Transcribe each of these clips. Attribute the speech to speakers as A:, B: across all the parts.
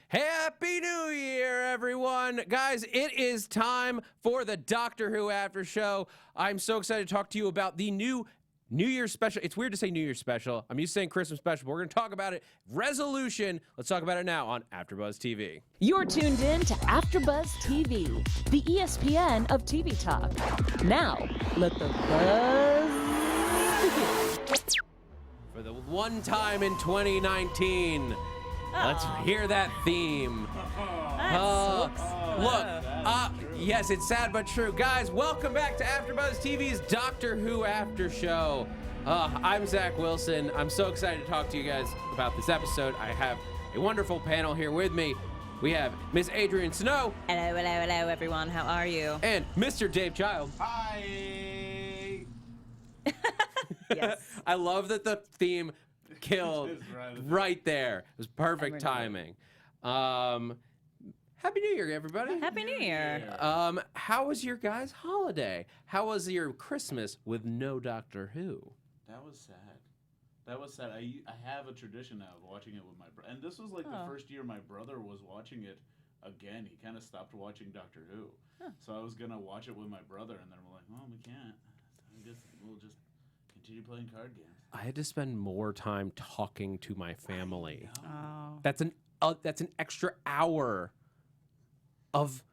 A: Happy New Year, everyone. Guys, it is time for the Doctor Who After Show. I'm so excited to talk to you about the new New Year's special. It's weird to say New Year's special. I'm used to saying Christmas special, but we're going to talk about it. Resolution. Let's talk about it now on AfterBuzz TV.
B: You're tuned in to AfterBuzz TV, the ESPN of TV talk. Now, let the buzz begin.
A: For the one time in 2019, let's hear that theme. Yes, it's sad but true. Guys, welcome back to AfterBuzz TV's Doctor Who After Show. I'm Zach Wilson. I'm so excited to talk to you guys about this episode. I have a wonderful panel here with me. We have Miss Adrian Snow.
C: Hello, everyone. How are you?
A: And Mr. Dave Child.
D: Hi.
C: Yes.
A: I love that the theme killed right there. It was perfect timing. Happy New Year, everybody.
C: Happy New Year.
A: How was your guys' holiday? How was your Christmas with no Doctor Who?
D: That was sad. I have a tradition now of watching it with my brother. And this was like the first year my brother was watching it again. He kind of stopped watching Doctor Who. Huh. So I was going to watch it with my brother, and then we're like, well, we can't. I guess we'll just continue playing card games.
A: I had to spend more time talking to my family.
C: Oh.
A: That's an extra hour of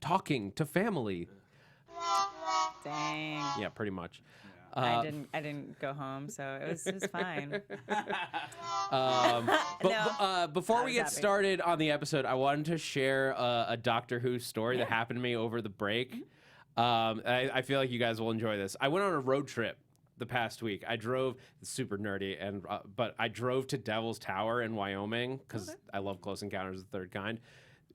A: talking to family.
C: Dang.
A: Yeah, pretty much.
C: I didn't go home, so it was fine.
A: Before we get started on the episode, I wanted to share a Doctor Who story that happened to me over the break. I feel like you guys will enjoy this. I went on a road trip the past week. I drove, it's super nerdy, but I drove to Devil's Tower in Wyoming because I love Close Encounters of the Third Kind.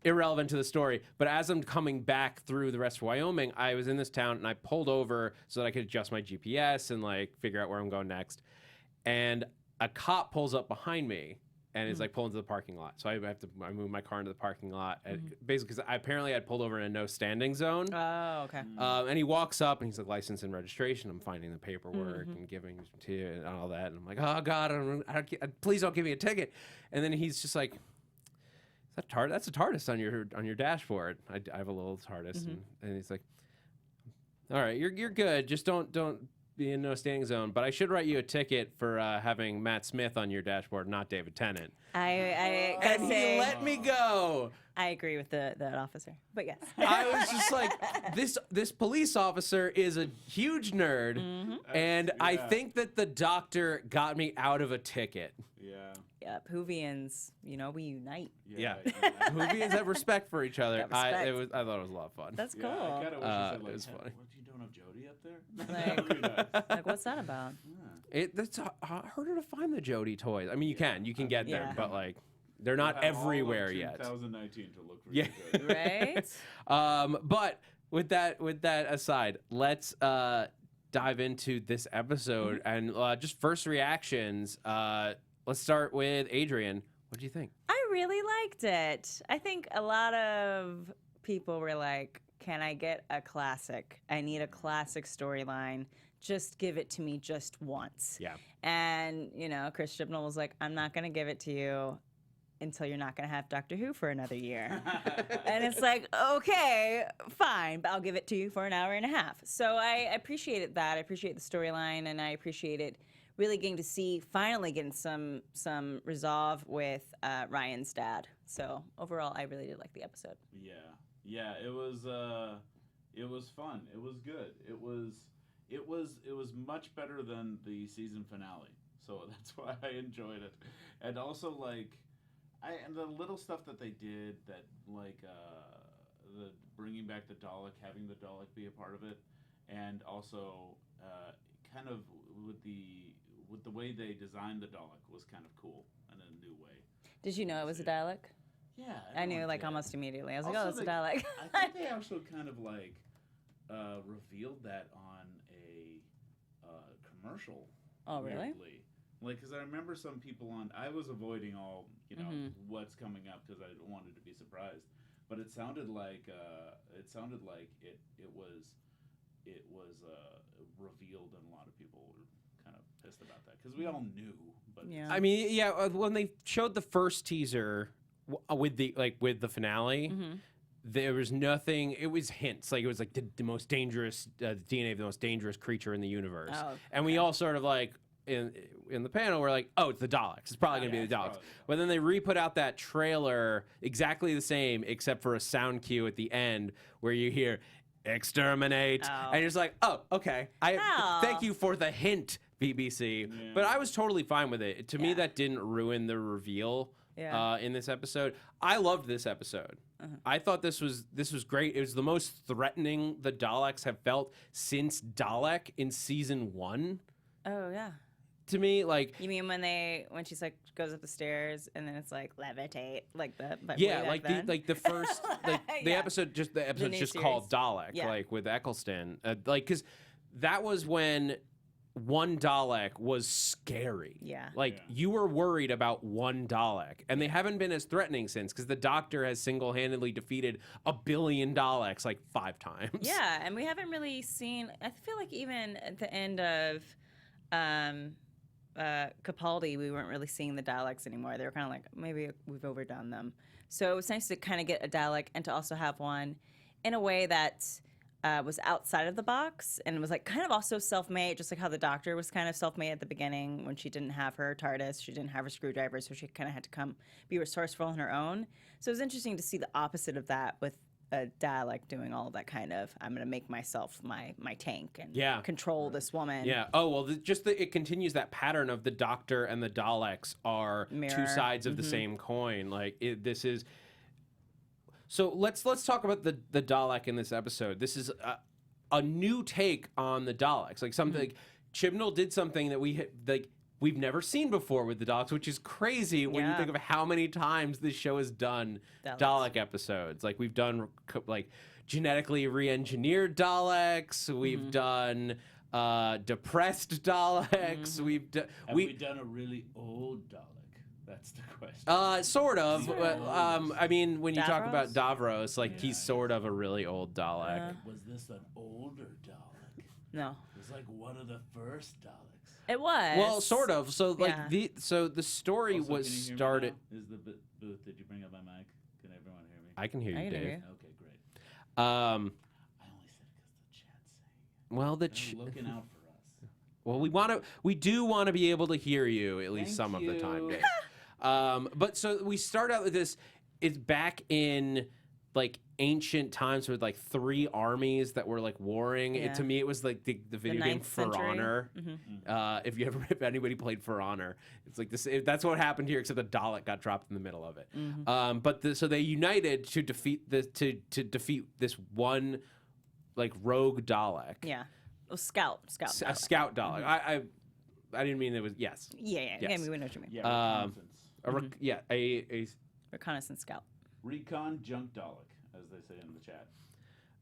A: Irrelevant to the story, but as I'm coming back through the rest of Wyoming, I was in this town and I pulled over so that I could adjust my GPS and like figure out where I'm going next. And a cop pulls up behind me and is like pulling to the parking lot. So I move my car into the parking lot, and basically because apparently I'd pulled over in a no standing zone.
C: Oh, okay.
A: And he walks up and he's like, license and registration. I'm finding the paperwork and giving it to you and all that. And I'm like, oh God, please don't give me a ticket. And then he's just like, that's a TARDIS on your dashboard. I have a little TARDIS, and he's like, all right, you're good. Just don't be in no standing zone. But I should write you a ticket for having Matt Smith on your dashboard, not David Tennant.
C: I
A: And he let me go.
C: I agree with that officer, but yes.
A: I was just like, this police officer is a huge nerd, and I think that the doctor got me out of a ticket.
D: Yeah.
C: Yep. Whovians, we unite.
A: Yeah. Whovians have respect for each other. I thought it was a lot of fun.
C: That's cool.
D: I kind of wish I said, like,
A: it was funny.
D: What, you don't have Jody up there?
C: Like, what's that about?
A: That's harder to find the Jody toys. I mean, you can get there, but like they're not
D: We'll have
A: everywhere
D: all of
A: yet.
D: 2019 to look for Jody.
C: Right?
A: But with that aside, let's dive into this episode and just first reactions. Let's start with Adrian. What do you think?
C: I really liked it. I think a lot of people were like, can I get a classic? I need a classic storyline. Just give it to me just once.
A: Yeah.
C: And, Chris Chibnall was like, I'm not going to give it to you until you're not going to have Doctor Who for another year. And it's like, okay, fine, but I'll give it to you for an hour and a half. So I appreciated that. I appreciate the storyline, and I appreciated really finally getting some resolve with Ryan's dad. So overall, I really did like the episode.
D: Yeah, it was fun. It was good. It was much better than the season finale. So that's why I enjoyed it. And also and the little stuff that they did, that the bringing back the Dalek, having the Dalek be a part of it, and also kind of with the way they designed the Dalek was kind of cool in a new way.
C: Did you know it was a Dalek?
D: Yeah.
C: I knew almost immediately. I was like,
D: Also,
C: oh, it's a Dalek.
D: I think they also kind of revealed that on a commercial.
C: Oh, really?
D: Weirdly. Because I remember some people I was avoiding all, what's coming up because I wanted to be surprised. But it sounded like it was revealed, and a lot of people were kind of pissed about that because we all knew. But
C: yeah.
A: I mean, when they showed the first teaser with the finale. There was nothing. It was hints. Like it was like the most dangerous DNA of the most dangerous creature in the universe. And we all sort of like in the panel we're like, oh, it's the Daleks. It's probably gonna be the Daleks. But then they re-put out that trailer exactly the same, except for a sound cue at the end where you hear exterminate, and you're just like, oh, okay. Thank you for the hint, BBC. Yeah. But I was totally fine with it. To me, that didn't ruin the reveal in this episode. I loved this episode. I thought this was great. It was the most threatening the Daleks have felt since Dalek in season 1.
C: Oh yeah.
A: To me, like,
C: you mean when she's like goes up the stairs and then it's like levitate, like the
A: the first the episode's just called Dalek, like with Eccleston, because that was when one Dalek was scary. You were worried about one Dalek, and they haven't been as threatening since, because the Doctor has single-handedly defeated 1 billion Daleks like 5 times.
C: Yeah, and we haven't really seen. I feel like even at the end of Capaldi, we weren't really seeing the Daleks anymore. They were kind of like, maybe we've overdone them. So it was nice to kind of get a Dalek and to also have one in a way that was outside of the box and was like kind of also self-made, just like how the Doctor was kind of self-made at the beginning when she didn't have her TARDIS, she didn't have her screwdriver, so she kind of had to come be resourceful on her own. So it was interesting to see the opposite of that with a Dalek doing all of that kind of, I'm going to make myself my tank and control this woman.
A: Yeah. Oh, well, it continues that pattern of the Doctor and the Daleks are two sides of the same coin. Like, this is... So let's talk about the Dalek in this episode. This is a new take on the Daleks. Like something like Chibnall did something that we've never seen before with the Daleks, which is crazy when you think of how many times this show has done Dalek episodes. Like we've done like genetically re-engineered Daleks. We've done depressed Daleks.
D: Have we done a really old Dalek? That's the question.
A: Sort of. I mean, when you talk about Davros, like he's sort of a really old Dalek.
D: Was this an older Dalek?
C: No.
D: It was like one of the first Daleks.
C: It was.
A: Well, sort of. So like the story was started.
D: Is the booth? Did you bring up my mic? Can everyone hear me?
A: I can hear you, Dave.
C: Hear you.
D: Okay, great.
A: I
D: only said it because the chat's saying it.
A: Well,
D: They're looking out for us.
A: Well, we do want to be able to hear you at least some of the time, Dave. But so we start out with this. It's back in like ancient times with like 3 armies that were like warring.
C: Yeah.
A: To me, it was like the video game For Honor. If anybody played For Honor, it's like this. That's what happened here, except the Dalek got dropped in the middle of it. So they united to defeat this one like rogue Dalek.
C: Yeah, a scout.
A: A scout Dalek. I didn't mean it was yes.
C: Yeah.
A: Yes.
C: Yeah, we know what you mean.
D: Yeah,
A: a
C: reconnaissance scout.
D: Recon junk Dalek, as they say in the chat.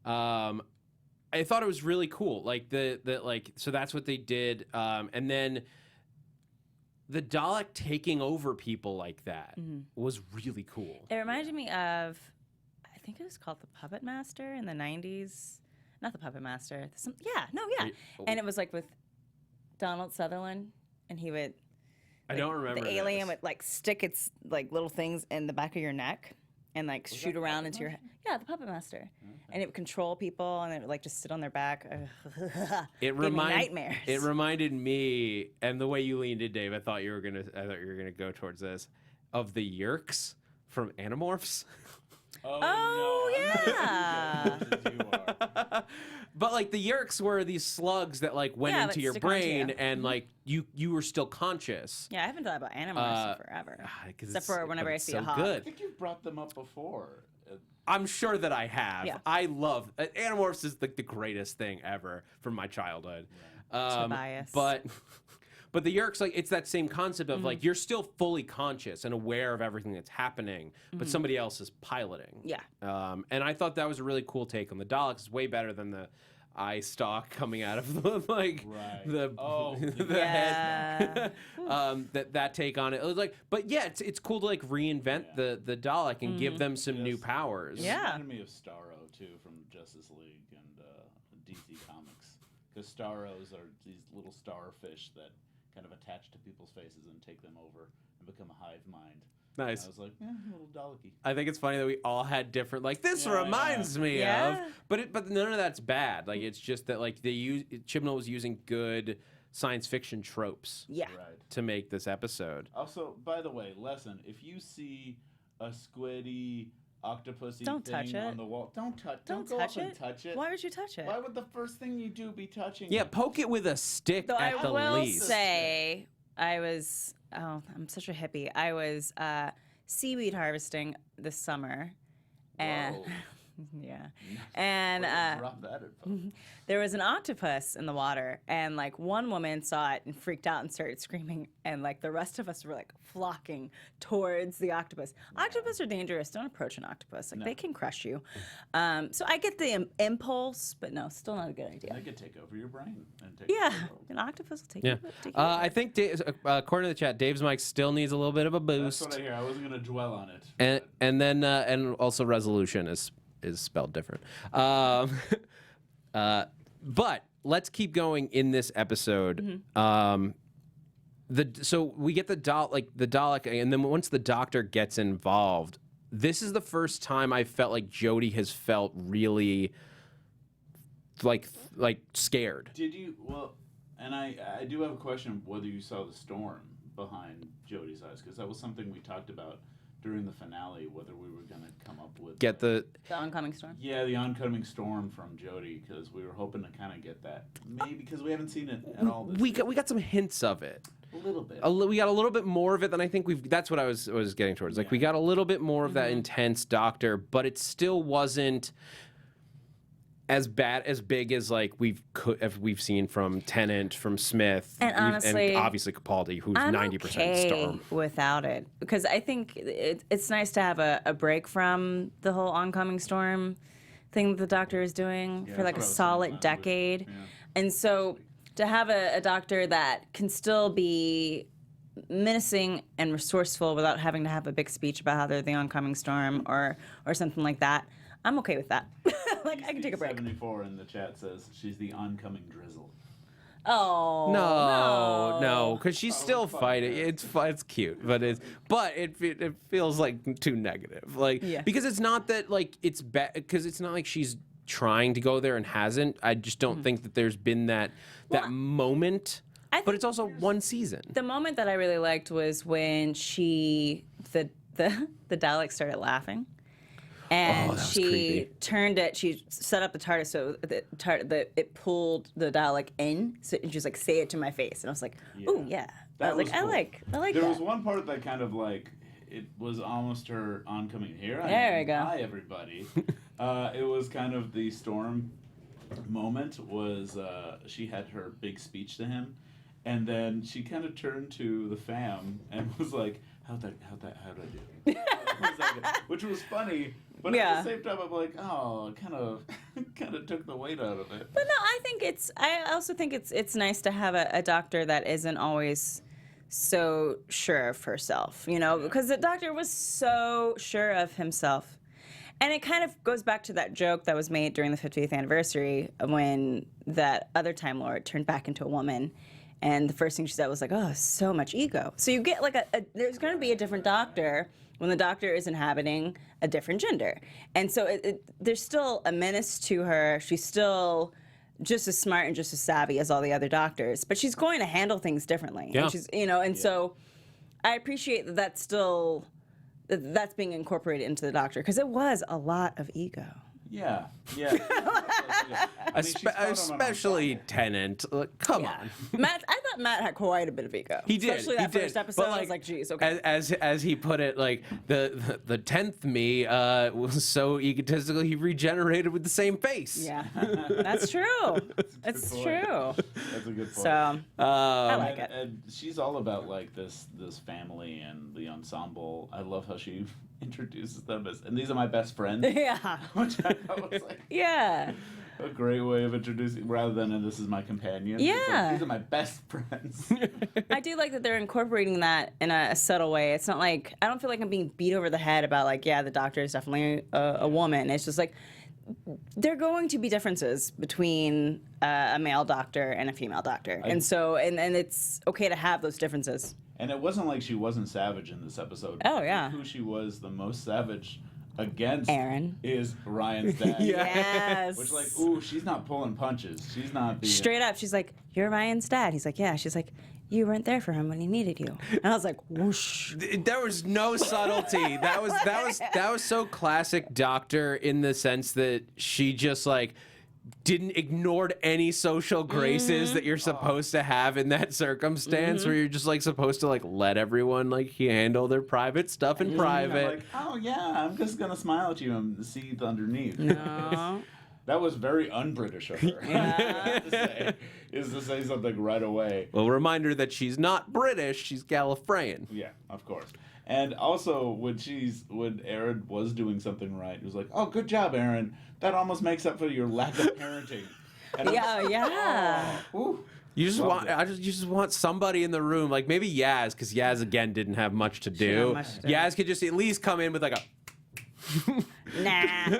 A: I thought it was really cool. Like so that's what they did. And then the Dalek taking over people like that was really cool.
C: It reminded me of, I think it was called the Puppet Master in the 90s. Not the Puppet Master. And it was like with Donald Sutherland, and he would.
A: I don't remember.
C: The alien would like stick its like little things in the back of your neck and like shoot around into your head. Yeah, the Puppet Master. And it would control people, and it would like just sit on their back. It nightmares.
A: It reminded me, and the way you leaned in, Dave, I thought you were gonna go towards this, of the Yeerks from Animorphs.
C: Oh yeah.
A: But like the Yeerks were these slugs that like went into your brain and like you were still conscious.
C: Yeah, I haven't thought about Animorphs in forever. Except for whenever I see a hawk.
A: Good.
D: I think you've brought them up before.
A: I'm sure that I have.
C: Yeah.
A: I love Animorphs is like the greatest thing ever from my childhood.
C: Tobias.
A: But the Yeerks, like, it's that same concept of like you're still fully conscious and aware of everything that's happening, but somebody else is piloting.
C: Yeah.
A: And I thought that was a really cool take on the Daleks. It's way better than the eye stalk coming out of the head. that take on it. It was like, but yeah, it's cool to like reinvent the Dalek and give them some new powers.
D: It reminded me of Starro too from Justice League and DC Comics, because Starros are these little starfish that kind of attach to people's faces and take them over and become a hive mind.
A: Nice.
D: I was like, a little Dalek-y.
A: I think it's funny that we all had different, like, this reminds me
C: Yeah.
A: of, but none of that's bad. Like, it's just that, like, Chibnall was using good science fiction tropes
C: Yeah.
D: Right.
A: to make this episode.
D: Also, by the way, lesson: if you see a squiddy, octopusy
C: Don't
D: thing
C: touch it.
D: on the wall, don't
C: Don't
D: go
C: touch
D: up and
C: it.
D: touch it.
C: Why would you touch it?
D: Why would the first thing you do be touching
A: Yeah,
D: it?
A: poke it with a stick
C: Though
A: at
C: I
A: the
C: will
A: least.
C: say, I'm such a hippie. I was seaweed harvesting this summer, and
D: Whoa.
C: yeah, and
D: Way to drop that info.
C: there was an octopus in the water, and like one woman saw it and freaked out and started screaming, and like the rest of us were like flocking towards the octopus. Octopus are dangerous. Don't approach an octopus. Like they can crush you. So I get the impulse, but no, still not a good idea.
D: They could take over your brain and take
C: Yeah,
D: over the world.
C: an octopus will take
A: Yeah.
C: you.
A: I think, according to the chat, Dave's mic still needs a little bit of a
D: That's
A: boost.
D: what I hear. I wasn't gonna dwell on it.
A: And then and also resolution is spelled different. But let's keep going in this episode. So we get the Dalek, and then once the Doctor gets involved, this is the first time I felt like Jodie has felt really like scared.
D: Did you? Well, and I do have a question of whether you saw the storm behind Jodie's eyes, because that was something we talked about during the finale, whether we were going to come up with
C: The oncoming storm.
D: Yeah, the oncoming storm from Jodie, because we were hoping to kind of get that. Maybe because we haven't seen it at all.
A: we got some hints of it.
D: A little bit.
A: We got a little bit more of it than I think we've. That's what I was getting towards. Like we got a little bit more of that intense Doctor, but it still wasn't as big as like we've seen from Tennant, from Smith,
C: And honestly,
A: and obviously Capaldi, who's
C: I'm
A: 90%
C: okay
A: Storm.
C: without it, because I think it's nice to have a break from the whole oncoming storm thing that the Doctor is doing for like a
D: that's what I was
C: solid
D: thinking.
C: decade.
D: Yeah.
C: And so to have a Doctor that can still be menacing and resourceful without having to have a big speech about how they're the oncoming storm or something like that, I'm okay with that. Like, I can take a break.
D: 74 in the chat says she's the oncoming drizzle.
C: Oh
A: No, because she's still
D: fuck
A: fighting.
D: yeah.
A: It's cute, but it feels like too negative. Like because it's not that like it's bad, because it's not like she's trying to go there and hasn't. I just don't think that there's been that moment. But it's also one season.
C: The moment that I really liked was when the Dalek started laughing. And
A: that was
C: she
A: creepy.
C: turned it. She set up the TARDIS so it pulled the Dalek in. So, and she was like, "Say it to my face," and I was like, "Ooh, yeah."
D: That
C: I was like,
D: was cool.
C: "I like
D: There
C: that."
D: was one part that kind of like it was almost her oncoming. Here I
C: There
D: am.
C: we go.
D: Hi everybody. It was kind of the storm moment. Was she had her big speech to him, and then she kind of turned to the fam and was like, how'd I do? Which was funny, but at the same time I'm like, oh, it kind of took the weight out of it.
C: But no, I also think it's nice to have a Doctor that isn't always so sure of herself, because the Doctor was so sure of himself. And it kind of goes back to that joke that was made during the 50th anniversary when that other Time Lord turned back into a woman. And the first thing she said was like, "Oh, so much ego." So you get like there's going to be a different Doctor when the Doctor is inhabiting a different gender. And so there's still a menace to her. She's still just as smart and just as savvy as all the other Doctors, but she's going to handle things differently.
A: Yeah.
C: And she's, so I appreciate that that's being incorporated into the Doctor, because it was a lot of ego.
D: Yeah.
A: Especially Tennant. Come on.
C: Matt, I thought Matt had quite a bit of ego.
A: He did.
C: Especially that first episode.
A: But,
C: I was like, geez, okay.
A: As he put it, like the 10th me was so egotistical he regenerated with the same face.
C: Yeah, that's true. That's true.
D: That's a good point.
C: So I like it.
D: And she's all about like this family and the ensemble. I love how she introduces them as, and these are my best friends.
C: Yeah.
D: Which I thought was like
C: Yeah.
D: a great way of introducing, rather than, and this is my companion. It's like,
C: Yeah.
D: these are my best friends.
C: I do like that they're incorporating that in a subtle way. It's not like, I don't feel like I'm being beat over the head about like, yeah, the Doctor is definitely a woman. It's just like, there are going to be differences between a male Doctor and a female Doctor. And so, and it's okay to have those differences.
D: And it wasn't like she wasn't savage in this episode.
C: Oh, yeah.
D: Who she was the most savage against
C: Aaron.
D: is Ryan's dad.
C: Yes.
D: Which, like, ooh, she's not pulling punches. She's not the...
C: Straight up, she's like, "You're Ryan's dad." He's like, "Yeah." She's like, "You weren't there for him when he needed you." And I was like, whoosh.
A: There was no subtlety. That was so classic Doctor in the sense that she just like ignored any social graces that you're supposed to have in that circumstance where you're just like supposed to like let everyone like handle their private stuff in private.
D: Like, oh yeah, I'm just gonna smile at you and see the underneath.
C: No.
D: That was very un-British of her. Is to say something right away.
A: Well, reminder that she's not British, she's Gallifreyan.
D: Yeah, of course. And also, when Aaron was doing something right, it was like, "Oh, good job, Aaron. That almost makes up for your lack of parenting." And
C: Yeah.
A: You just want somebody in the room, like maybe Yaz, because Yaz again didn't have much to do. Yaz could just at least come in with like a.
C: Nah,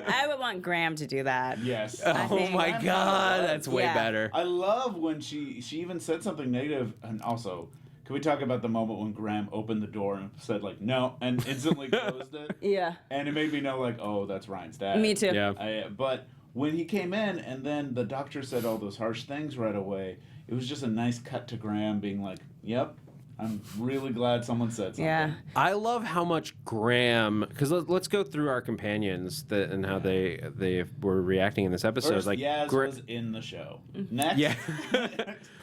C: I would want Graham to do that.
D: Yes.
A: Oh my God, that's way better.
D: I love when she even said something negative, and also, can we talk about the moment when Graham opened the door and said like no, and instantly closed it?
C: Yeah.
D: And it made me know like, oh, that's Ryan's dad.
C: Me too.
A: Yeah.
D: But when he came in and then the doctor said all those harsh things right away, it was just a nice cut to Graham being like, "Yep, I'm really glad someone said something."
C: Yeah.
A: I love how much Graham, because let's go through our companions and how they were reacting in this episode.
D: First,
A: like
D: Yaz was in the show. Next.
A: Yeah.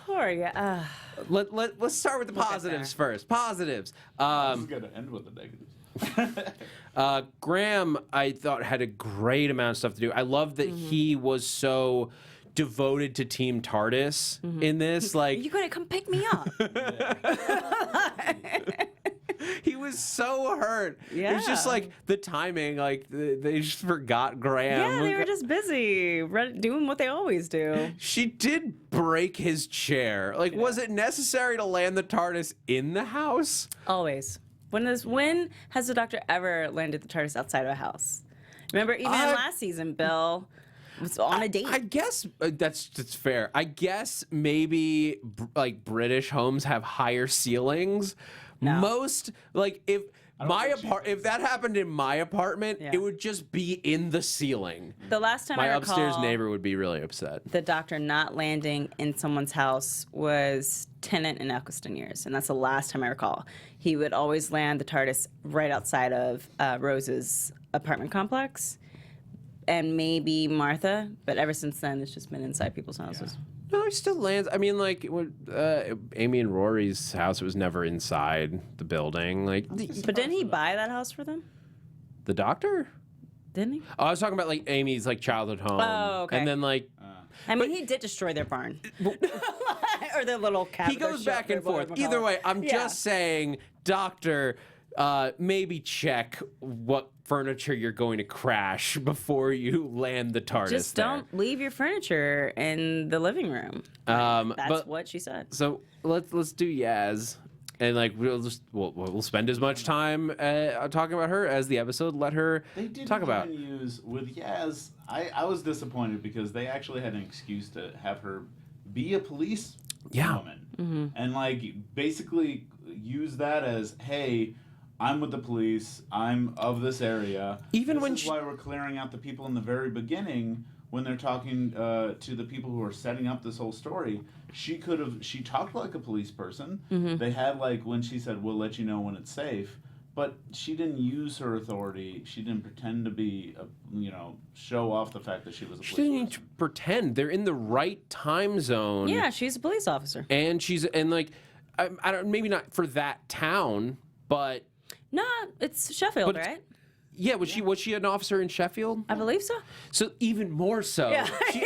C: Poor yeah.
A: Let's start with the positives first. Positives.
D: This is going to end with the negatives.
A: Graham, I thought, had a great amount of stuff to do. I love that he was so devoted to Team TARDIS in this. Like,
C: "You gotta come pick me up."
A: he was so hurt. It was just
C: Yeah.
A: like the timing. Like they just forgot Graham.
C: Yeah, they were just busy doing what they always do.
A: She did break his chair. Like, was it necessary to land the TARDIS in the house?
C: Always. When has the Doctor ever landed the TARDIS outside of a house? Remember, even last season, Bill was on a date.
A: I guess that's fair. I guess maybe like British homes have higher ceilings.
C: No.
A: Most like if that happened in my apartment,
C: Yeah.
A: it would just be in the ceiling.
C: The last time
A: My
C: I
A: upstairs
C: recall
A: neighbor would be really upset.
C: the Doctor not landing in someone's house was Tennant and Eccleston years, and that's the last time I recall. He would always land the TARDIS right outside of Rose's apartment complex, and maybe Martha, but ever since then, it's just been inside people's houses.
A: No, he still lands. I mean, like Amy and Rory's house, it was never inside the building. Like,
C: But didn't he buy that house for them?
A: the Doctor?
C: Didn't he?
A: Oh, I was talking about like Amy's like childhood home.
C: Oh, okay.
A: And then like
C: I mean, he did destroy their barn. Or their little cabin.
A: he goes back and forth. Either way, I'm just saying, Doctor, maybe check what furniture you're going to crash before you land the TARDIS.
C: Just
A: there.
C: don't leave your furniture in the living room. That's
A: but-
C: what she said.
A: So let's do Yaz, and like we'll spend as much time talking about her as the episode let her
D: They didn't
A: talk about.
D: even use with Yaz. I was disappointed because they actually had an excuse to have her be a police woman, and like basically use that as, hey, I'm with the police. I'm of this area.
A: Even
D: this
A: when
D: is why we're clearing out the people in the very beginning when they're talking to the people who are setting up this whole story. She talked like a police person. They had like when she said, "We'll let you know when it's safe," but she didn't use her authority. She didn't pretend to be, show off the fact that she was a
A: She
D: police
A: didn't
D: person.
A: pretend. They're in the right time zone.
C: Yeah, she's a police officer.
A: and I don't, maybe not for that town, but
C: No, it's Sheffield,
A: But-
C: right?
A: yeah, was she an officer in Sheffield?
C: I believe so.
A: So even more so,
C: Yeah.
A: she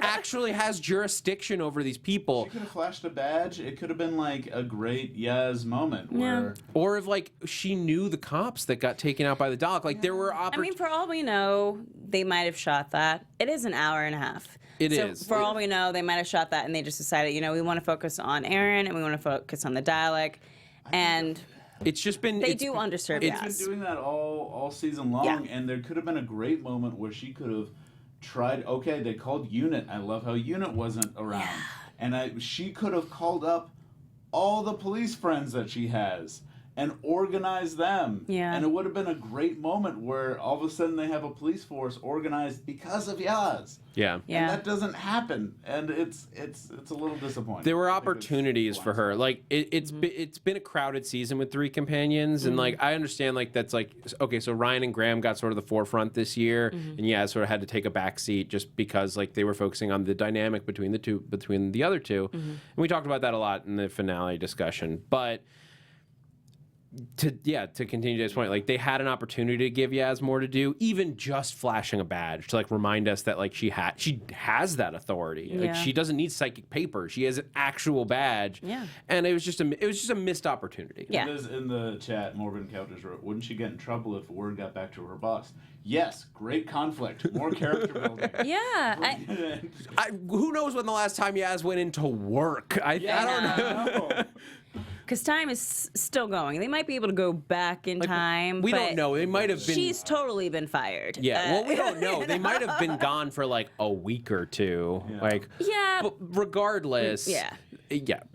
A: actually has jurisdiction over these people.
D: She could have flashed a badge. It could have been like a great Yaz moment where
A: Or if like she knew the cops that got taken out by the Dalek, like there were
C: I mean, for all we know, they might have shot that. It is an hour and a half.
A: It
C: so
A: is.
C: For all we know, they might have shot that, and they just decided, we want to focus on Aaron, and we want to focus on the Dalek, and
A: it's just been
C: they do underserve
D: It's
C: Yaz.
D: been doing that all season long,
C: Yeah.
D: and there could have been a great moment where she could have tried. Okay, they called Unit. I love how Unit wasn't around, and she could have called up all the police friends that she has and organize them.
C: Yeah.
D: And it would have been a great moment where all of a sudden they have a police force organized because of Yaz.
A: Yeah.
D: And that doesn't happen, and it's a little disappointing.
A: There were opportunities for her. Like it's been a crowded season with 3 companions, and like I understand like that's like okay. So Ryan and Graham got sort of the forefront this year, and Yaz sort of had to take a back seat just because like they were focusing on the dynamic between the other two, and we talked about that a lot in the finale discussion, but. To continue Jay's point, like they had an opportunity to give Yaz more to do, even just flashing a badge to like remind us that like she has that authority.
C: Yeah.
A: Like she doesn't need psychic paper; she has an actual badge.
C: Yeah.
A: And it was just a missed opportunity.
C: Yeah.
D: In the chat, Morgan Counters wrote, "Wouldn't she get in trouble if word got back to her boss?" Yes, great conflict, more character building.
C: Yeah.
A: Who knows when the last time Yaz went into work? I don't know.
C: Because time is still going. They might be able to go back in time.
A: We
C: but
A: don't know. They might have been.
C: She's totally been fired.
A: Yeah, well, we don't know. They might have been gone for like a week or two.
D: Yeah.
A: Like,
C: Yeah.
A: But regardless,
C: Yeah.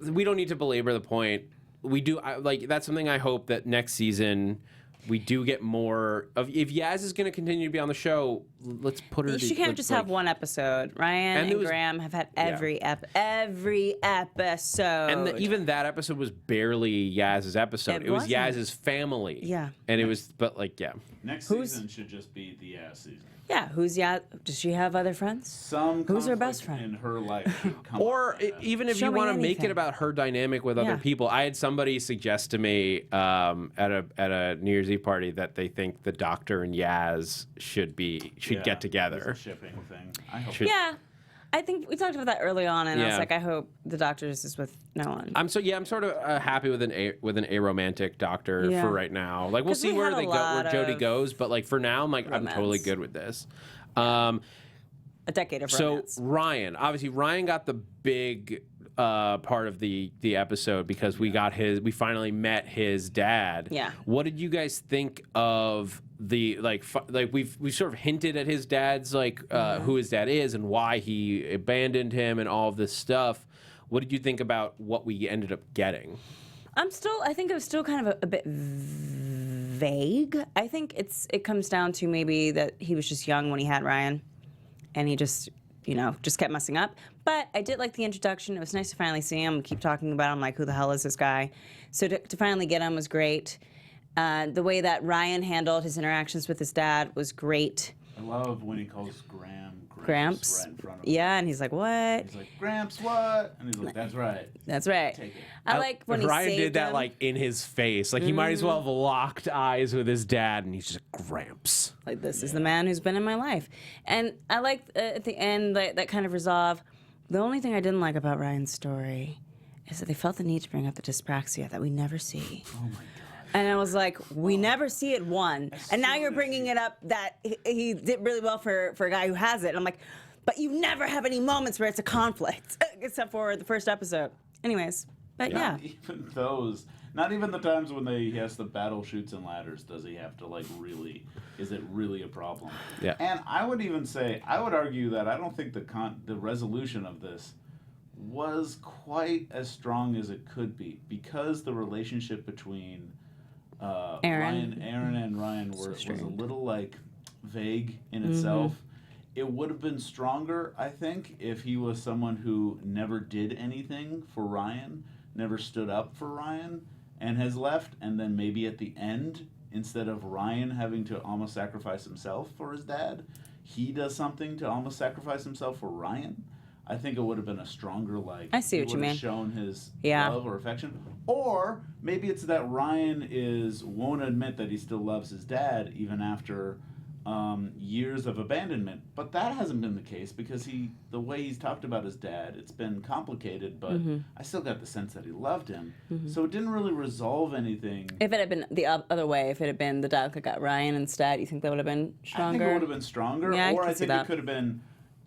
A: we don't need to belabor the point. We do like that's something I hope that next season we do get more of. If Yaz is going to continue to be on the show, let's put her.
C: She can't just have one episode. Ryan and Graham have had every episode.
A: And even that episode was barely Yaz's episode. It was
C: wasn't.
A: Yaz's family.
C: Yeah.
A: And it was, but like, yeah.
D: Next season should just be the Yaz season.
C: Yeah, who's Yaz? Does she have other friends?
D: Some
C: Who's her
D: conflict
C: best friend?
D: in her life should come
A: Or
D: up like that.
A: even if
C: Show
A: you
C: me
A: want to make
C: anything.
A: it about her dynamic with other
C: Yeah.
A: people. I had somebody suggest to me at a New Year's Eve party that they think the Doctor and Yaz should get together.
D: It's a shipping thing. I hope.
C: Yeah. I think we talked about that early on, and I was
A: Yeah.
C: like, I hope the Doctor is with no one.
A: I'm sort of happy with an aromantic Doctor
C: Yeah.
A: for right now. Like we'll
C: 'Cause
A: see
C: we
A: where
C: had a
A: they go, where
C: lot
A: Jodie
C: of
A: goes, but like for now, I'm like I'm totally
C: romance.
A: good with this.
C: A decade of
A: So
C: romance.
A: Ryan got the big part of the episode because we finally met his dad.
C: Yeah.
A: What did you guys think of the like we've sort of hinted at his dad's who his dad is and why he abandoned him and all of this stuff. What did you think about what we ended up getting?
C: I think it was still kind of a bit vague. I think it comes down to maybe that he was just young when he had Ryan, and he just kept messing up. But I did like the introduction. It was nice to finally see him. Keep talking about him, like, who the hell is this guy? So to finally get him was great. The way that Ryan handled his interactions with his dad was great.
D: I love when he calls Graham
C: Gramps.
D: right in front of him.
C: Yeah, and he's like, what?
D: He's like, Gramps, what? And he's like, that's right.
C: That's right.
D: Take it.
C: I like when he
A: Ryan
C: saved
A: did that
C: him.
A: like in his face. Like he might as well have locked eyes with his dad, and he's just Gramps.
C: Like, this is the man who's been in my life. And I like at the end that kind of resolve. The only thing I didn't like about Ryan's story is that they felt the need to bring up the dyspraxia that we never see.
D: Oh my God.
C: And I was like, we never see it, one. And now you're bringing it up that he did really well for a guy who has it. And I'm like, but you never have any moments where it's a conflict, except for the first episode. Anyways, but yeah.
D: Even those, not even the times when he has the battle chutes and ladders, does he have to is it really a problem?
A: Yeah.
D: And I would argue that I don't think the resolution of this was quite as strong as it could be, because the relationship between Aaron and Ryan was a little vague in itself. It would have been stronger, I think, if he was someone who never did anything for Ryan, never stood up for Ryan, and has left, and then maybe at the end, instead of Ryan having to almost sacrifice himself for his dad, he does something to almost sacrifice himself for Ryan. I think it would have been a stronger,
C: I see what you mean.
D: shown his
C: Yeah.
D: love or affection. Or maybe it's that Ryan won't admit that he still loves his dad even after years of abandonment. But that hasn't been the case, because the way he's talked about his dad, it's been complicated, but I still got the sense that he loved him. So it didn't really resolve anything.
C: If it had been the other way, if it had been the Dalek that got Ryan instead, you think that would have been stronger?
D: I think it would have been stronger.
C: Yeah,
D: or I
C: see
D: think
C: that.
D: it could have been,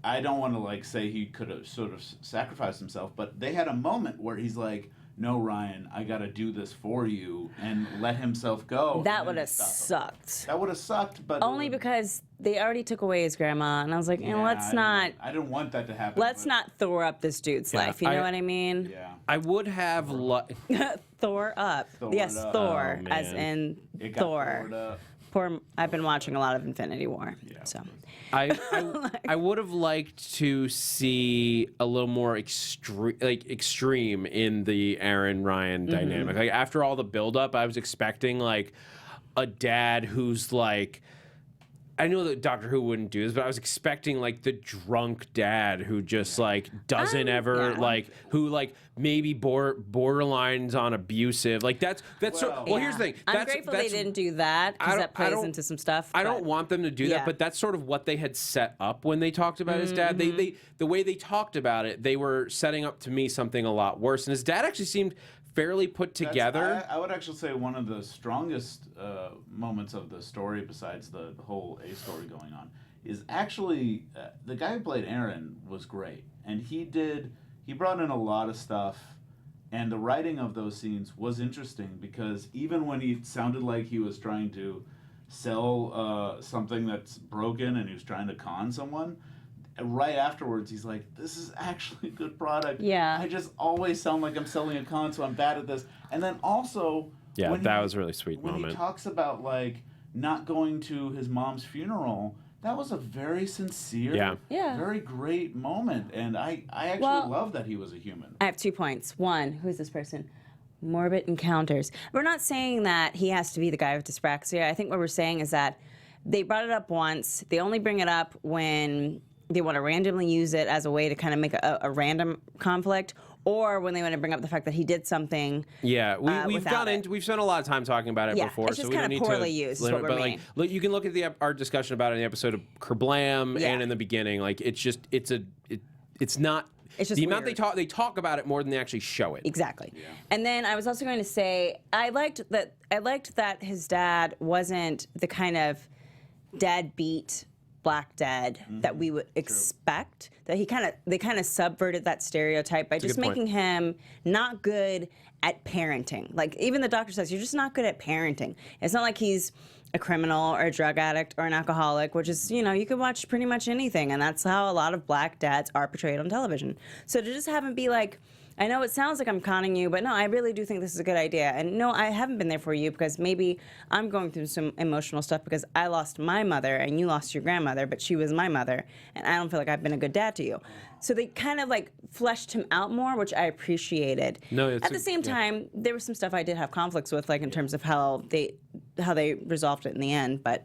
D: I don't want to say he could have sort of sacrificed himself, but they had a moment where he's like, no, Ryan, I got to do this for you, and let himself go.
C: That would have sucked.
D: That would have sucked, but
C: only because they already took away his grandma, and I was like, let's not.
D: I didn't want that to happen.
C: Let's not Thor up this dude's life. You know what I mean?
D: Yeah.
A: I would have
C: Thor up. Yes,
D: up.
C: Thor,
A: Oh,
C: as
A: man.
C: in Thor. I've been watching a lot of Infinity War, so.
A: I would have liked to see a little more extreme in the Aaron Ryan dynamic. Like after all the buildup, I was expecting like a dad who's like, I know that Doctor Who wouldn't do this, but I was expecting like the drunk dad who just like doesn't ever like who like maybe borderlines on abusive. Like that's here's the thing.
C: I'm grateful they didn't do that because that plays into some stuff.
A: I don't want them to do that, but that's sort of what they had set up when they talked about his dad. They the way they talked about it, they were setting up to me something a lot worse. And his dad actually seemed fairly put together.
D: I would actually say one of the strongest moments of the story, besides the whole A story going on, is actually the guy who played Aaron was great, and he brought in a lot of stuff, and the writing of those scenes was interesting because even when he sounded like he was trying to sell something that's broken and he was trying to con someone, right afterwards he's like, this is actually a good product.
C: Yeah.
D: I just always sound like I'm selling a con, so I'm bad at this. And then also
A: that was a really sweet
D: when
A: moment.
D: He talks about like not going to his mom's funeral, that was a very sincere, very great moment, and I actually love that he was a human.
C: I have 2 points. One, who is this person? Morbid Encounters. We're not saying that he has to be the guy with dyspraxia. I think what we're saying is that they brought it up once. They only bring it up when they want to randomly use it as a way to kind of make a random conflict, or when they want to bring up the fact that he did something.
A: Yeah, we've spent a lot of time talking about it before,
C: it's just
A: so we don't
C: kind of
A: need
C: poorly
A: to.
C: Used, is what we're
A: like, look, you can look at our discussion about it in the episode of Kerblam and in the beginning. Like, it's just it's not.
C: It's just
A: the amount
C: weird.
A: they talk about it more than they actually show it.
C: Exactly. Yeah. And then I was also going to say I liked that his dad wasn't the kind of deadbeat black dad that we would expect. That they kind of subverted that stereotype by just making him not good at parenting. Like even the doctor says, you're just not good at parenting. It's not like he's a criminal or a drug addict or an alcoholic, which is, you could watch pretty much anything, and that's how a lot of black dads are portrayed on television. So to just have him be like, I know it sounds like I'm conning you, but no, I really do think this is a good idea. And no, I haven't been there for you because maybe I'm going through some emotional stuff because I lost my mother and you lost your grandmother, but she was my mother, and I don't feel like I've been a good dad to you. So they kind of like fleshed him out more, which I appreciated. At the same time, there was some stuff I did have conflicts with, like in terms of how they resolved it in the end, but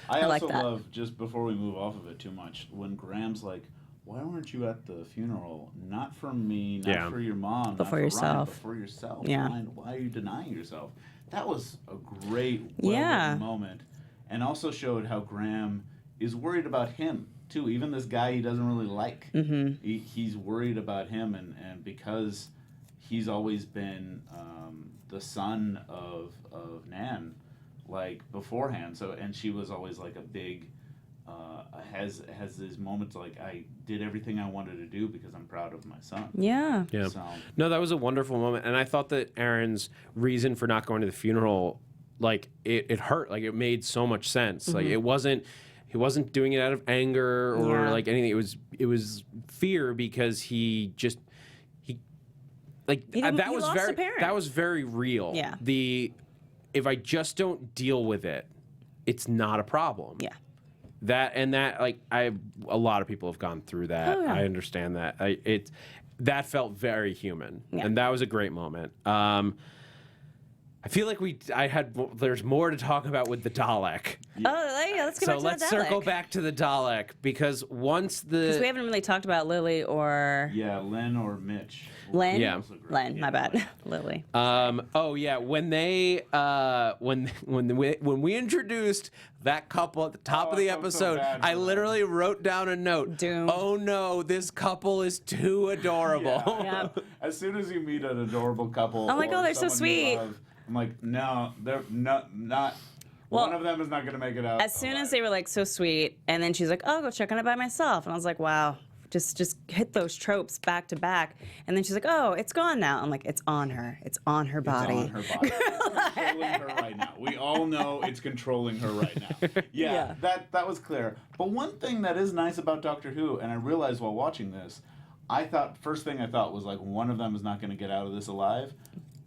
C: I like that.
D: I also love, just before we move off of it too much, when Graham's like, why weren't you at the funeral? Not for me, not for your mom,
C: but
D: not
C: for yourself.
D: Ryan, but for yourself.
C: Yeah.
D: Why are you denying yourself? That was a great moment, and also showed how Graham is worried about him too. Even this guy he doesn't really like, he's worried about him, and because he's always been the son of Nan, like beforehand. So, and she was always like a big. Has these moments like I did everything I wanted to do because I'm proud of my son.
C: Yeah.
A: So. No, that was a wonderful moment, and I thought that Aaron's reason for not going to the funeral, like it hurt, like it made so much sense. Like he wasn't doing it out of anger or like anything. It was fear because that was very real.
C: Yeah.
A: If I just don't deal with it, it's not a problem.
C: Yeah.
A: A lot of people have gone through that.
C: Oh, yeah.
A: I understand that. That felt very human, and that was a great moment. I feel like there's more to talk about with the Dalek.
C: Oh, yeah, let's go back to the Dalek.
A: So let's circle back to the Dalek because
C: because we haven't really talked about Lily or
D: Len or Mitch.
C: Len?
A: Yeah.
C: Len, my bad. Lily.
A: When they when we introduced that couple at the top of the episode, I literally wrote down a note.
C: Doom.
A: Oh no, this couple is too adorable.
C: Yeah.
D: As soon as you meet an adorable couple,
C: I'm like, oh, they're so
D: someone you
C: sweet.
D: love, I'm like, no, they're not.
C: Well,
D: one of them is not going to make it out.
C: As soon as they were like so sweet, and then she's like, oh, I'll go check on it by myself, and I was like, wow. Just hit those tropes back to back. And then she's like, oh, it's gone now. I'm like, it's on her. It's on her body.
D: It's on her body. It's controlling her right now. We all know it's controlling her right now. Yeah. That was clear. But one thing that is nice about Doctor Who, and I realized while watching this, first thing I thought was like, one of them is not going to get out of this alive.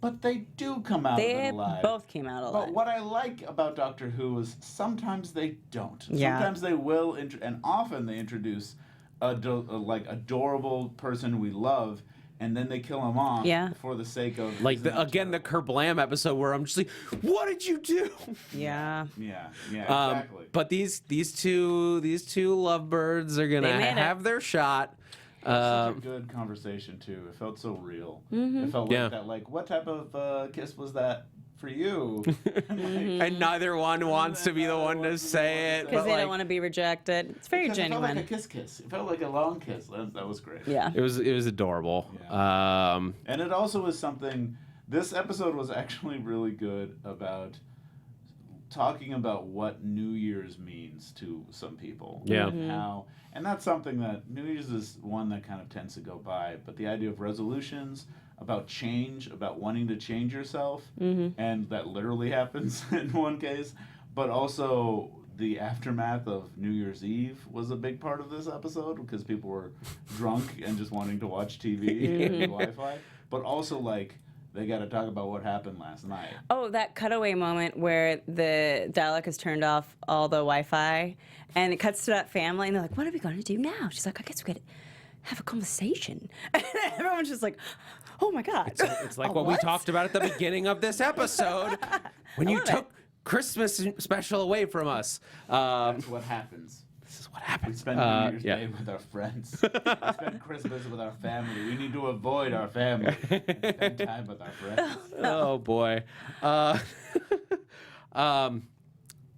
D: But they do come out of it alive.
C: They both came out alive.
D: But what I like about Doctor Who is sometimes they don't.
C: Yeah.
D: Sometimes they will, and often they introduce a adorable person we love, and then they kill him off for the sake of
A: Like, the Kerblam episode where I'm just like, what did you do?
C: Yeah.
D: Yeah, exactly.
A: But these two lovebirds are going to have their shot.
D: Such a good conversation too. It felt so real. It felt like that. Like, what type of kiss was that for you?
A: And neither one wants to be the one to say it
C: Because they don't want to be rejected. It's very genuine.
D: It felt like a kiss. It felt like a long kiss. That was great.
C: Yeah.
A: It was adorable.
D: Yeah. And it also was something. This episode was actually really good about talking about what New Year's means to some people.
A: Yeah.
D: And how. And that's something that New Year's is one that kind of tends to go by. But the idea of resolutions, about change, about wanting to change yourself, and that literally happens in one case, but also the aftermath of New Year's Eve was a big part of this episode because people were drunk and just wanting to watch TV and Wi-Fi. But also, like, they got to talk about what happened last night.
C: Oh, that cutaway moment where the Dalek has turned off all the Wi-Fi, and it cuts to that family, and they're like, what are we going to do now? She's like, I guess we could have a conversation. And everyone's just like, oh my God.
A: It's like what we talked about at the beginning of this episode when you took Christmas special away from us.
D: That's what happens.
A: This is what happens.
D: We spend New Year's Day with our friends. We spend Christmas with our family. We need to avoid our family and spend time with our friends.
A: Oh boy.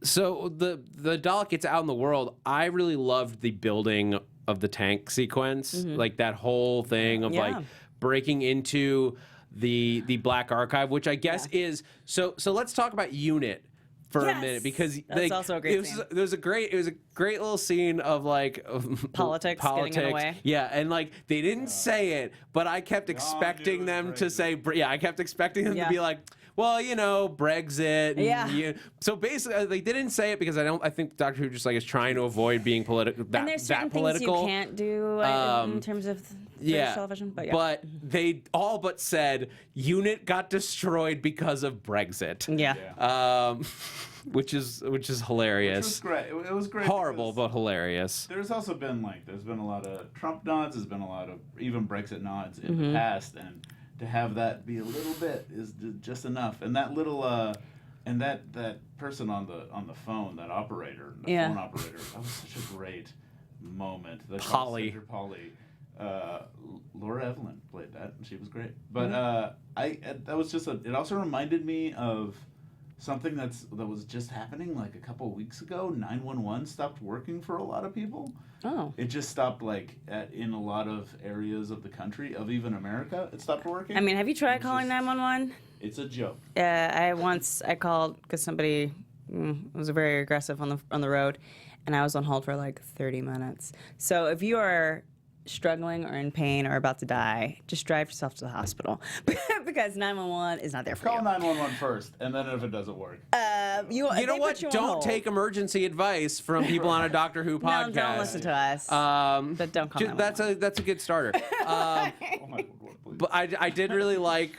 A: So the Dalek gets out in the world. I really loved the building of the tank sequence, like that whole thing of like breaking into the Black Archive, which I guess is so. Let's talk about Unit for a minute because
C: that's also a great scene.
A: It was a great little scene of like
C: politics getting in the way.
A: Yeah, and like they didn't say it, but I kept expecting them to say. Yeah, I kept expecting them to be like, well, you know, Brexit. And so basically, they didn't say it because I think Doctor Who just like is trying to avoid being political.
C: And there's certain things you can't do in terms of British television. But
A: they all but said Unit got destroyed because of Brexit.
C: Yeah.
A: Which is hilarious.
D: Which was great. It was great.
A: Horrible, but hilarious.
D: There's also been there's been a lot of Trump nods. There's been a lot of even Brexit nods in the past, and to have that be a little bit is just enough. And that little and that person on the phone, that operator, phone operator, that was such a great moment. The
A: Polly.
D: Laura Evelyn played that, and she was great. But that was just it also reminded me of something that was just happening like a couple of weeks ago. 911 stopped working for a lot of people.
C: Oh. It
D: just stopped in a lot of areas of the country, of even America. It stopped working.
C: I mean, have you tried calling 911?
D: It's a joke.
C: I called because somebody was very aggressive on the road, and I was on hold for like 30 minutes. So if you are struggling or in pain or about to die, just drive yourself to the hospital because 911 is not there for you.
D: Call 911 first, and then if it doesn't work.
A: You know what? Don't take emergency advice from people on a Doctor Who podcast.
C: No, don't listen to us. But don't call 911.
A: That's a good starter. But I did really like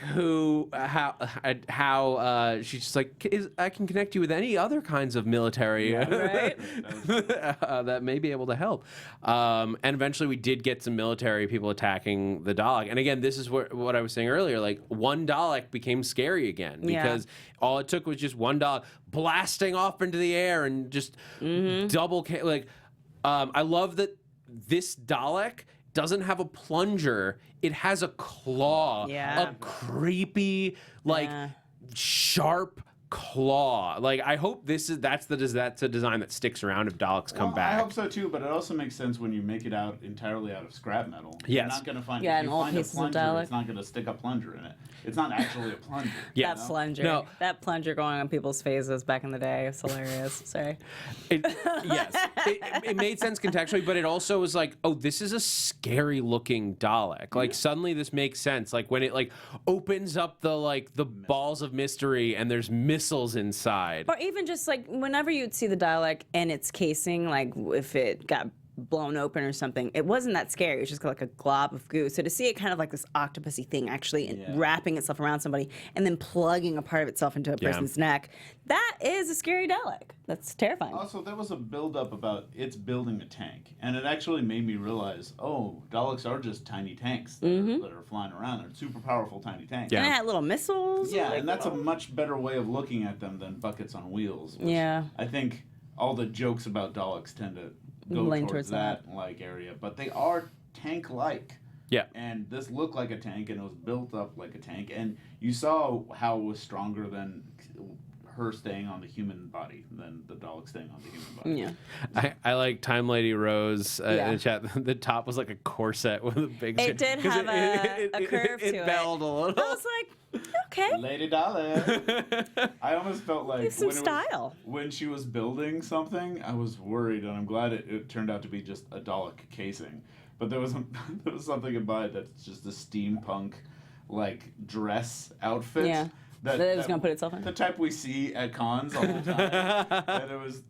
A: how she's just like, I can connect you with any other kinds of military that may be able to help. And eventually we did get some military people attacking the Dalek. And again, this is what I was saying earlier. Like, one Dalek became scary again because all it took was just one Dalek blasting off into the air and just double. I love that this Dalek doesn't have a plunger. It has a claw, a creepy, sharp claw. Like, I hope that's a design that sticks around if Daleks come back.
D: I hope so too, but it also makes sense when you make it out entirely out of scrap metal.
A: Yes.
D: You're not going to find
C: Yeah,
D: if
C: an
D: you
C: old
D: find a
C: pieces of
D: plunger,
C: Dalek.
D: it's not going to stick a plunger in it. It's not actually a plunger.
A: Yeah.
C: That plunger.
A: No.
C: That plunger going on people's faces back in the day. It's hilarious. Sorry.
A: Yes, it made sense contextually, but it also was like, oh, this is a scary looking Dalek. Like suddenly this makes sense. Like when it like opens up the balls of mystery and there's missiles inside.
C: Or even just like whenever you'd see the Dalek and its casing, like if it got blown open or something, it wasn't that scary. It was just like a glob of goo. So to see it kind of like this octopusy thing actually wrapping itself around somebody and then plugging a part of itself into a person's neck, that is a scary Dalek. That's terrifying.
D: Also, there was a build-up about it's building a tank, and it actually made me realize, oh, Daleks are just tiny tanks that are flying around. They're super powerful tiny tanks.
C: And it had little missiles.
D: Yeah,
C: like,
D: and that's a much better way of looking at them than buckets on wheels. Which I think all the jokes about Daleks tend to go towards that like area, but they are tank-like.
A: Yeah.
D: And this looked like a tank, and it was built up like a tank, and you saw how it was stronger than her staying on the human body than the Dalek staying on the human body.
C: Yeah.
A: I like Time Lady Rose in the chat. The top was like a corset with a big.
C: It did have a curve to it.
A: It belled a little.
C: I was like, okay.
D: Lady Dalek. I almost felt like
C: Some style.
D: When she was building something, I was worried, and I'm glad it turned out to be just a Dalek casing. But there was something about it that's just a steampunk like dress outfit.
C: Yeah. That it was going to put itself in?
D: The type we see at cons all the time.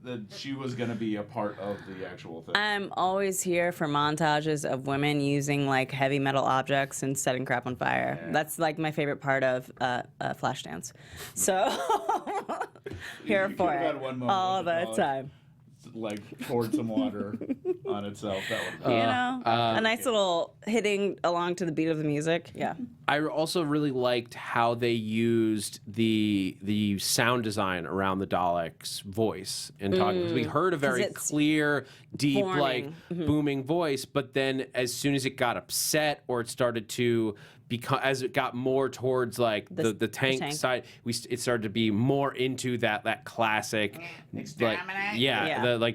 D: that she was going to be a part of the actual thing.
C: I'm always here for montages of women using like heavy metal objects and setting crap on fire. Yeah. That's like my favorite part of Flashdance. So here for it all the time.
D: Like poured some water on itself. That would be
C: a nice little hitting along to the beat of the music. Yeah.
A: I also really liked how they used the sound design around the Dalek's voice and talking. Because we heard a very clear, deep, like booming voice, but then as soon as it got upset or it started to as it got more towards like the tank side, it started to be more into that classic, like,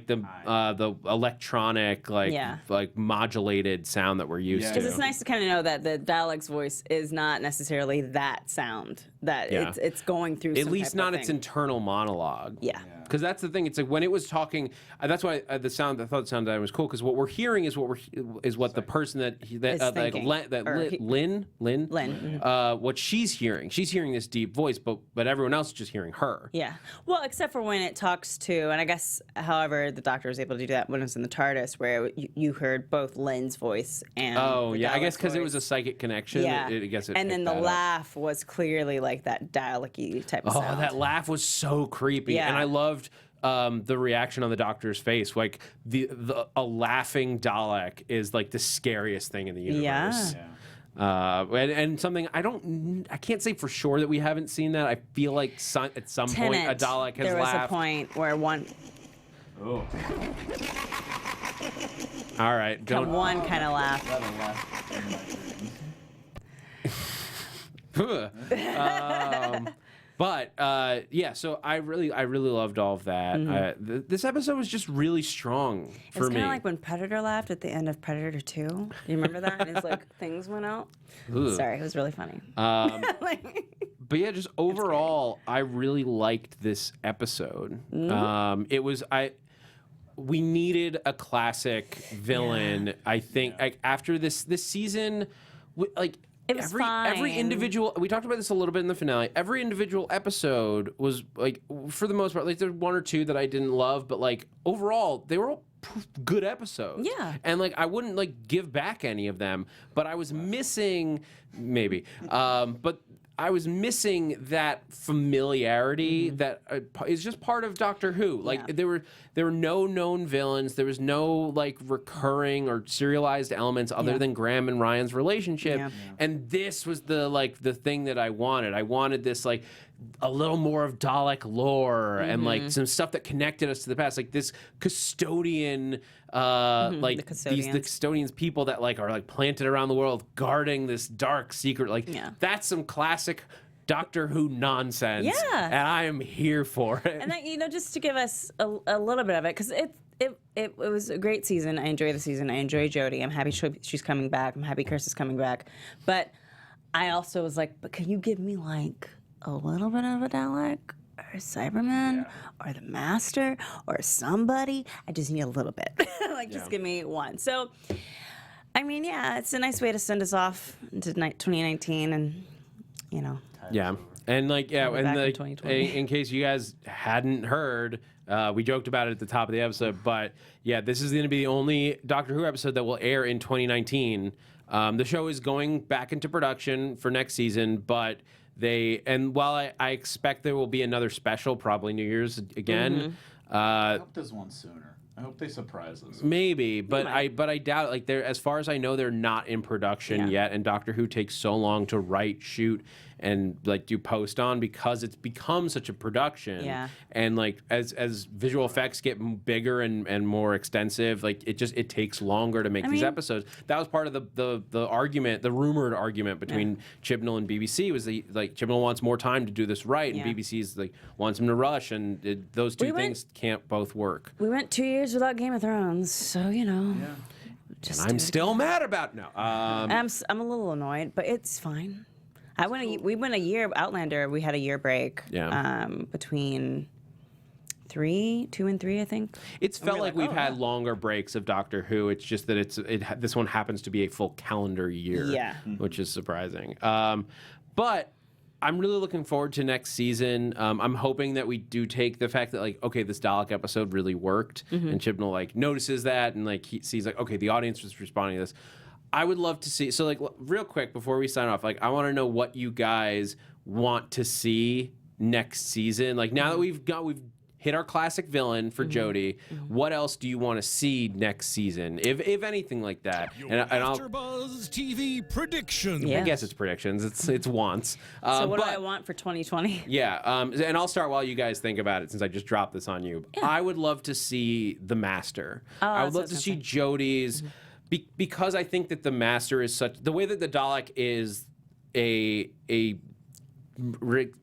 A: the electronic like modulated sound that we're used to.
C: Because it's nice to kind of know that the Dalek's voice is not necessarily that sound. That it's going through.
A: At least not its internal monologue.
C: Yeah.
A: Because that's the thing. It's like when it was talking. That's why I thought the sound design was cool. Because what we're hearing is what the person Lynn, what she's hearing. She's hearing this deep voice, but everyone else is just hearing her.
C: Yeah. Well, except for when it talks to, and I guess, however, the Doctor was able to do that when it was in the TARDIS, where you heard both Lynn's voice and
A: I guess because it was a psychic connection.
C: Yeah.
A: And
C: then the laugh was clearly like that Dalek-y type of sound.
A: Oh, that laugh was so creepy, and I loved the reaction on the Doctor's face. Like a laughing Dalek is like the scariest thing in the universe.
C: Yeah.
A: And something I can't say for sure that we haven't seen that. I feel like at some point a Dalek has laughed.
C: There was a point where one.
D: Oh.
A: All right.
C: One kind of laugh.
A: So I really loved all of that. This episode was just really strong for me.
C: It's kind of like when Predator laughed at the end of Predator 2. Do you remember that? And it's like things went out.
A: Ugh.
C: Sorry, it was really funny.
A: But yeah, just overall, I really liked this episode. We needed a classic villain. Yeah. I think after this season,
C: it was
A: every individual. We talked about this a little bit in the finale. Every individual episode was like, for the most part, like there's one or two that I didn't love, but like overall, they were all good episodes.
C: Yeah.
A: And like I wouldn't like give back any of them, but I was missing but I was missing that familiarity that is just part of Doctor Who. Like there were no known villains. There was no like recurring or serialized elements other than Graham and Ryan's relationship. Yeah. And this was the thing that I wanted. I wanted this like a little more of Dalek lore and like some stuff that connected us to the past, like this custodian, like the custodians people that like are like planted around the world guarding this dark secret. Like that's some classic Doctor Who nonsense.
C: Yeah.
A: And I am here for it.
C: And that, just to give us a little bit of it, because it was a great season. I enjoy the season. I enjoy Jodie. I'm happy she's coming back. I'm happy Chris is coming back. But I also was like, but can you give me like a little bit of a Dalek or a Cyberman or the Master or somebody? I just need a little bit. Just give me one. So, I mean, it's a nice way to send us off into 2019 and,
A: Yeah. And
C: back in 2020.
A: in case you guys hadn't heard, we joked about it at the top of the episode, but this is going to be the only Doctor Who episode that will air in 2019. The show is going back into production for next season, but while I expect there will be another special, probably New Year's again.
D: I hope there's one sooner. I hope they surprise us.
A: Maybe, but I doubt it. Like, they're, as far as I know, they're not in production yet, and Doctor Who takes so long to write, shoot, and like do post on because it's become such a production.
C: Yeah. And
A: like as visual effects get bigger and more extensive, like it takes longer to make these episodes. That was part of the argument, the rumored argument between Chibnall and BBC was Chibnall wants more time to do this right, and BBC's wants him to rush, and those two things can't both work.
C: We went 2 years without Game of Thrones, so just
A: I'm still mad about
C: I'm a little annoyed, but it's fine. We went a year. Outlander, we had a year break.
A: Yeah.
C: Between 2 and 3, I think.
A: It's felt like we've had longer breaks of Doctor Who. It's just that this one happens to be a full calendar year.
C: Yeah.
A: Which is surprising. But I'm really looking forward to next season. I'm hoping that we do take the fact that this Dalek episode really worked, and Chibnall notices that, and he sees okay, the audience was responding to this. I would love to see. So real quick before we sign off, I want to know what you guys want to see next season. Now that we've hit our classic villain for Jodie, what else do you want to see next season, if anything like that?
E: And AfterBuzz TV predictions.
A: I guess it's predictions. It's wants.
C: So what do I want for 2020?
A: Yeah, and I'll start while you guys think about it, since I just dropped this on you. Yeah. I would love to see the Master. I would love to see Jodie's. Because I think that the Master is the way that the Dalek is a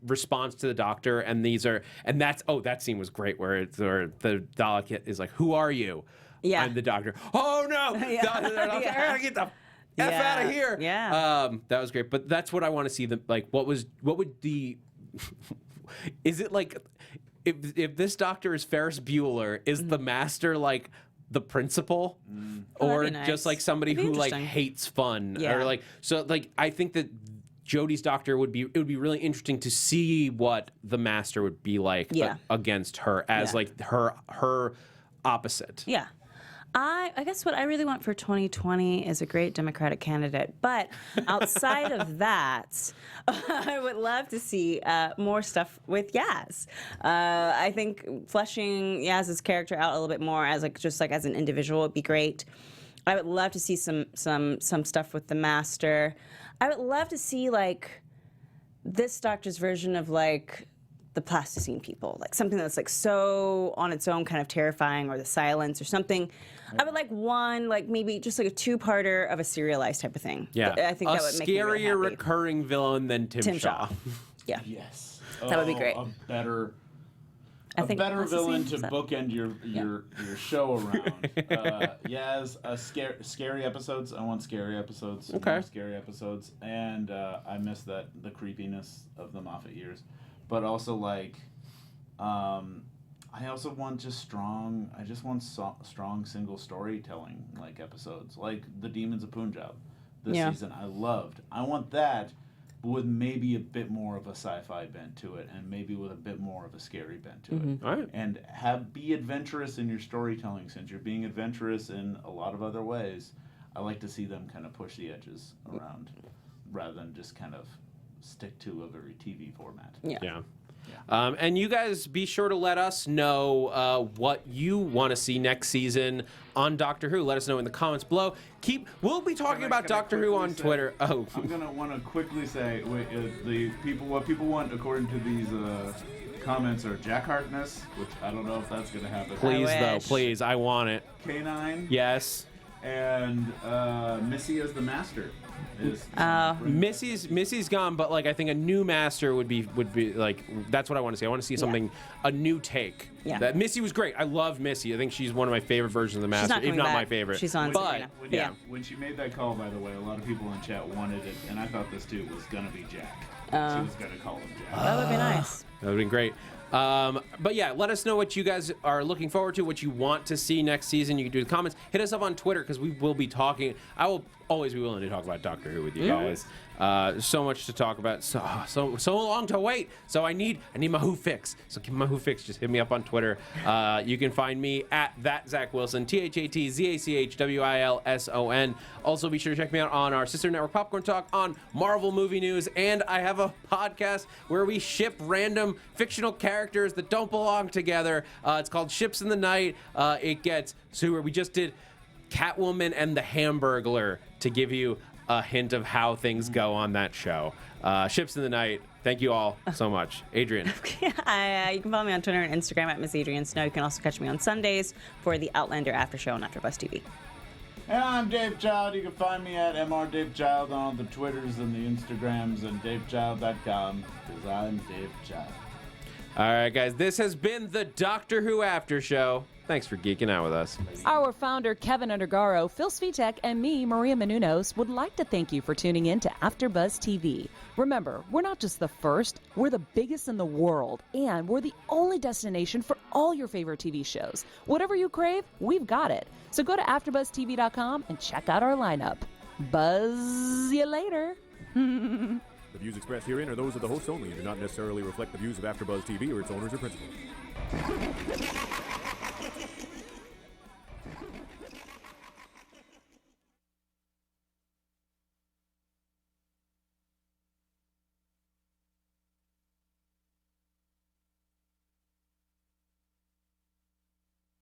A: response to the Doctor, and that scene was great where the Dalek is like, "Who are you?"
C: Yeah.
A: And the Doctor, "Oh no, I gotta get the F out of here."
C: Yeah.
A: That was great, but that's what I want to see. What would the is it if this Doctor is Ferris Bueller, is the Master the principal, or
C: nice.
A: just somebody who hates fun, or I think that Jodie's Doctor it would be really interesting to see what the Master would be like against her as her opposite.
C: Yeah. I guess what I really want for 2020 is a great Democratic candidate. But outside of that, I would love to see more stuff with Yaz. I think fleshing Yaz's character out a little bit more as as an individual would be great. I would love to see some stuff with the Master. I would love to see this Doctor's version of the plasticine people, something that's so on its own kind of terrifying, or the Silence or something. I would like one, maybe just a 2-parter of a serialized type of thing.
A: Yeah,
C: I think that would make me really
A: scarier
C: happy.
A: recurring villain than Tim Shaw.
C: Yeah.
D: Yes.
C: That would be great.
D: A better
C: think
D: villain to
C: is that-
D: bookend your show around. Scary episodes. I want scary episodes.
A: Okay.
D: More scary episodes, and I miss the creepiness of the Moffat years, but also I also want strong single storytelling episodes, like the Demons of Punjab this season. I loved. I want that, but with maybe a bit more of a sci-fi bent to it, and maybe with a bit more of a scary bent to it.
A: All right.
D: And be adventurous in your storytelling, since you're being adventurous in a lot of other ways. I like to see them kind of push the edges around, rather than just kind of stick to a very TV format.
A: Yeah. And you guys be sure to let us know what you want to see next season on Doctor Who. Let us know in the comments below. We'll be talking about Doctor Who on Twitter. Oh,
D: I'm gonna want to quickly say what people want according to these comments are Jack Harkness, which I don't know if that's gonna happen.
A: Please, I want it.
D: K9.
A: Yes.
D: And Missy as the master.
A: Missy's gone, but like I think a new master would be like that's what I want to see. I want to see something a new take.
C: Yeah.
A: That Missy was great. I loved Missy. I think she's one of my favorite versions of the master, if not my favorite.
C: She's on
A: but
C: Sabrina.
D: When she made that call, by the way, a lot of people in chat wanted it, and I thought this dude was gonna be Jack. She was gonna call him Jack.
C: That would be nice.
A: That would have been great. But yeah, let us know what you guys are looking forward to, what you want to see next season. You can do the comments. Hit us up on Twitter because we will be talking. I will always be willing to talk about Doctor Who with you guys. So much to talk about. So long to wait. So I need my Who fix. So give me my Who fix. Just hit me up on Twitter. You can find me at that Zach Wilson, ThatZachWilson. Also be sure to check me out on our sister network Popcorn Talk on Marvel movie news, and I have a podcast where we ship random fictional characters that don't belong together. It's called Ships in the Night. We just did Catwoman and the Hamburglar to give you a hint of how things go on that show. Ships in the Night. Thank you all so much. Adrian.
C: You can follow me on Twitter and Instagram at Miss Adrian Snow. You can also catch me on Sundays for the Outlander After Show on AfterBuzz TV.
D: And I'm Dave Child. You can find me at MrDaveChild on all the Twitters and the Instagrams and DaveChild.com because I'm Dave Child.
A: All right, guys. This has been the Doctor Who After Show. Thanks for geeking out with us.
B: Our founder, Kevin Undergaro, Phil Svitek, and me, Maria Menounos, would like to thank you for tuning in to AfterBuzz TV. Remember, we're not just the first, we're the biggest in the world, and we're the only destination for all your favorite TV shows. Whatever you crave, we've got it. So go to AfterBuzzTV.com and check out our lineup. Buzz you later.
F: The views expressed herein are those of the hosts only and do not necessarily reflect the views of AfterBuzz TV or its owners or principals.